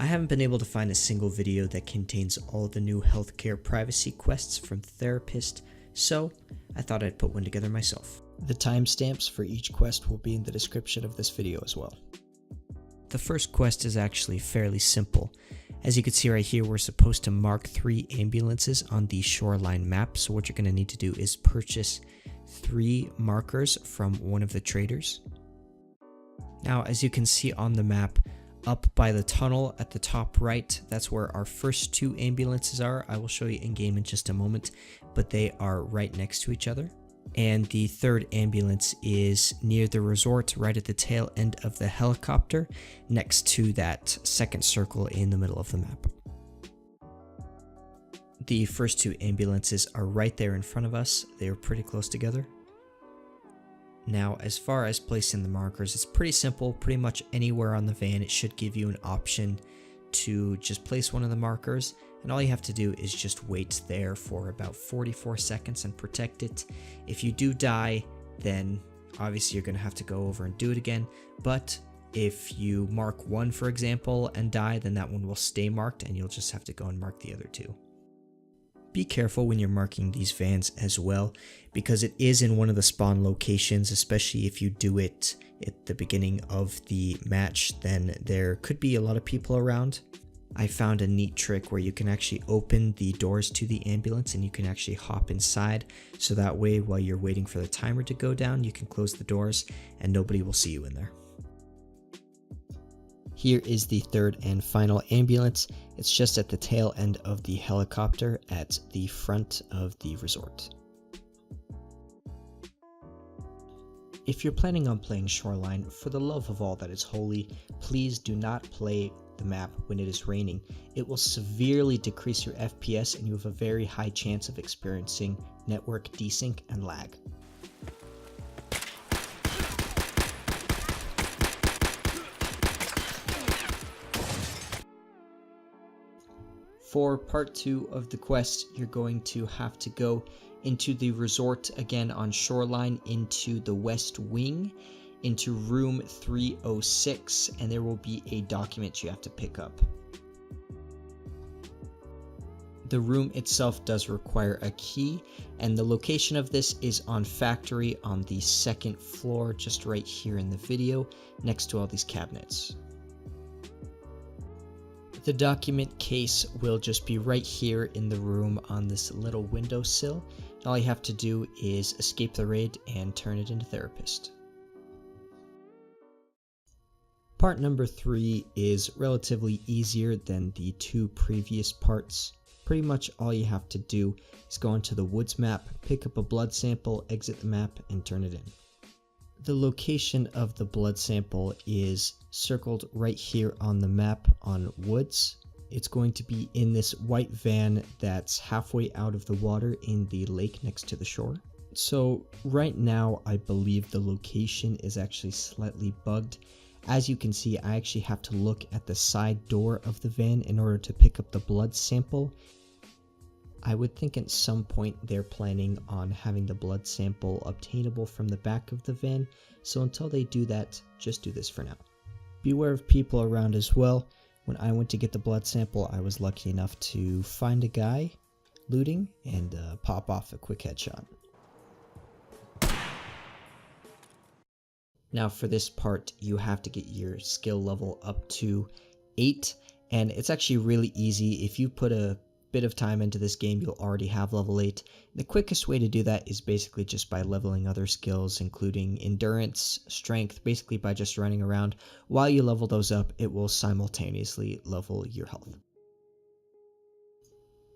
I haven't been able to find a single video that contains all the new healthcare privacy quests from the therapist, so I thought I'd put one together myself. The timestamps for each quest will be in the description of this video as well. The first quest is actually fairly simple. As you can see right here, we're supposed to mark 3 ambulances on the shoreline map, so what you're going to need to do is purchase 3 markers from one of the traders. Now, as you can see on the map, up by the tunnel at the top right, that's where our first 2 ambulances are. I will show you in game in just a moment, but they are right next to each other. And the 3rd ambulance is near the resort, right at the tail end of the helicopter, next to that 2nd circle in the middle of the map. The first 2 ambulances are right there in front of us. They are pretty close together. Now, as far as placing the markers, it's pretty simple. Pretty much anywhere on the van, it should give you an option to just place one of the markers, and all you have to do is just wait there for about 44 seconds and protect it. If you do die, then obviously you're going to have to go over and do it again, but if you mark one, for example, and die, then that one will stay marked and you'll just have to go and mark the other 2. Be careful when you're marking these vans as well, because it is in one of the spawn locations, especially if you do it at the beginning of the match, then there could be a lot of people around. I found a neat trick where you can actually open the doors to the ambulance and you can actually hop inside, so that way while you're waiting for the timer to go down, you can close the doors and nobody will see you in there. Here is the 3rd and final ambulance. It's just at the tail end of the helicopter at the front of the resort. If you're planning on playing Shoreline, for the love of all that is holy, please do not play the map when it is raining. It will severely decrease your FPS and you have a very high chance of experiencing network desync and lag. For part 2 of the quest, you're going to have to go into the resort again on Shoreline, into the west wing, into room 306, and there will be a document you have to pick up. The room itself does require a key, and the location of this is on Factory on the 2nd floor, just right here in the video, next to all these cabinets. The document case will just be right here in the room on this little windowsill. All you have to do is escape the raid and turn it into Therapist. Part number 3 is relatively easier than the 2 previous parts. Pretty much all you have to do is go into the woods map, pick up a blood sample, exit the map, and turn it in. The location of the blood sample is circled right here on the map on woods. It's going to be in this white van that's halfway out of the water in the lake next to the shore. So right now I believe the location is actually slightly bugged. As you can see, I actually have to look at the side door of the van in order to pick up the blood sample. I would think at some point they're planning on having the blood sample obtainable from the back of the van, so until they do that, just do this for now. Beware of people around as well. When I went to get the blood sample, I was lucky enough to find a guy looting and pop off a quick headshot. Now for this part, you have to get your skill level up to 8, and it's actually really easy. If you put a bit of time into this game, you'll already have level 8. The quickest way to do that is basically just by leveling other skills, including endurance, strength, basically by just running around. While you level those up, it will simultaneously level your health.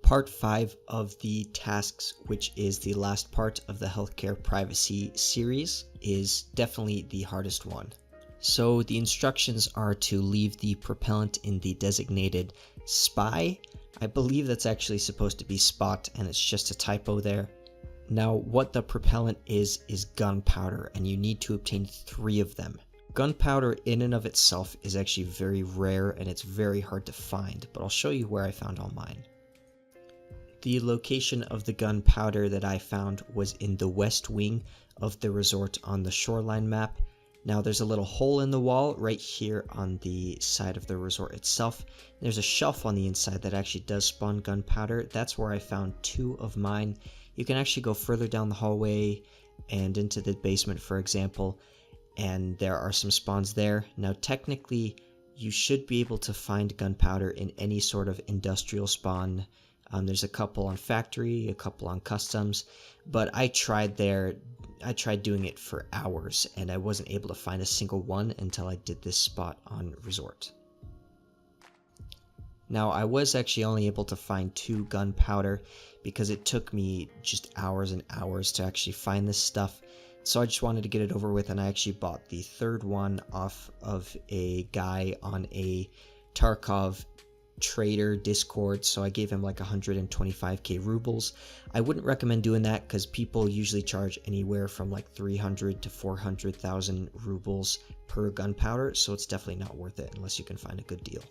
Part 5 of the tasks, which is the last part of the healthcare privacy series, is definitely the hardest one. So the instructions are to leave the propellant in the designated spy. I believe that's actually supposed to be spot, and it's just a typo there. Now what the propellant is gunpowder, and you need to obtain 3 of them. Gunpowder in and of itself is actually very rare and it's very hard to find, but I'll show you where I found all mine. The location of the gunpowder that I found was in the west wing of the resort on the shoreline map. Now there's a little hole in the wall right here on the side of the resort itself. There's a shelf on the inside that actually does spawn gunpowder. That's where I found 2 of mine. You can actually go further down the hallway and into the basement, for example, and there are some spawns there. Now technically you should be able to find gunpowder in any sort of industrial spawn. There's a couple on factory, a couple on customs, but I tried doing it for hours and I wasn't able to find a single one until I did this spot on resort. Now I was actually only able to find 2 gunpowder because it took me just hours and hours to actually find this stuff. So I just wanted to get it over with, and I actually bought the 3rd one off of a guy on a Tarkov trader Discord, so I gave him like 125k rubles. I wouldn't recommend doing that because people usually charge anywhere from like 300 to 400,000 rubles per gunpowder, so it's definitely not worth it unless you can find a good deal.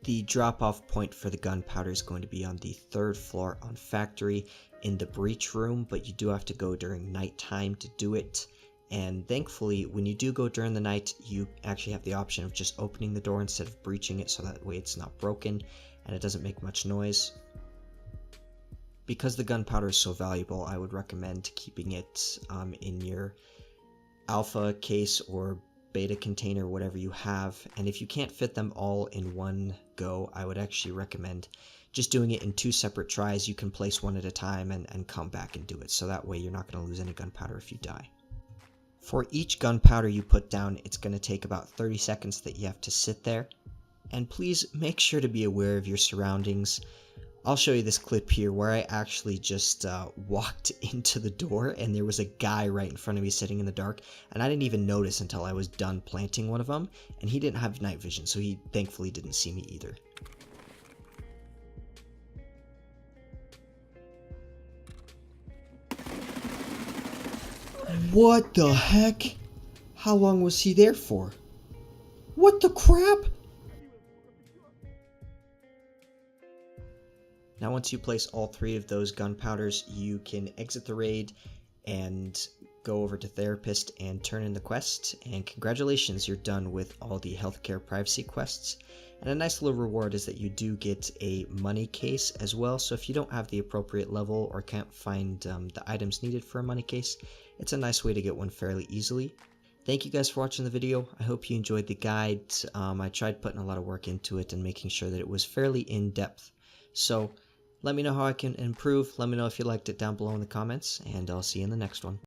The drop-off point for the gunpowder is going to be on the 3rd floor on factory in the breach room, but you do have to go during nighttime to do it. And thankfully, when you do go during the night, you actually have the option of just opening the door instead of breaching it, so that way it's not broken and it doesn't make much noise. Because the gunpowder is so valuable, I would recommend keeping it in your alpha case or beta container, whatever you have. And if you can't fit them all in one go, I would actually recommend just doing it in 2 separate tries. You can place one at a time and come back and do it, so that way you're not going to lose any gunpowder if you die. For each gunpowder you put down, it's going to take about 30 seconds that you have to sit there. And please make sure to be aware of your surroundings. I'll show you this clip here where I actually just walked into the door and there was a guy right in front of me sitting in the dark, and I didn't even notice until I was done planting one of them, and he didn't have night vision, so he thankfully didn't see me either. What the heck? How long was he there for? What the crap? Now once you place all 3 of those gunpowders, you can exit the raid and go over to Therapist and turn in the quest, and congratulations, you're done with all the healthcare privacy quests. And a nice little reward is that you do get a money case as well, so if you don't have the appropriate level or can't find the items needed for a money case, it's a nice way to get one fairly easily. Thank you guys for watching the video. I hope you enjoyed the guide. I tried putting a lot of work into it and making sure that it was fairly in-depth. So let me know how I can improve. Let me know if you liked it down below in the comments, and I'll see you in the next one.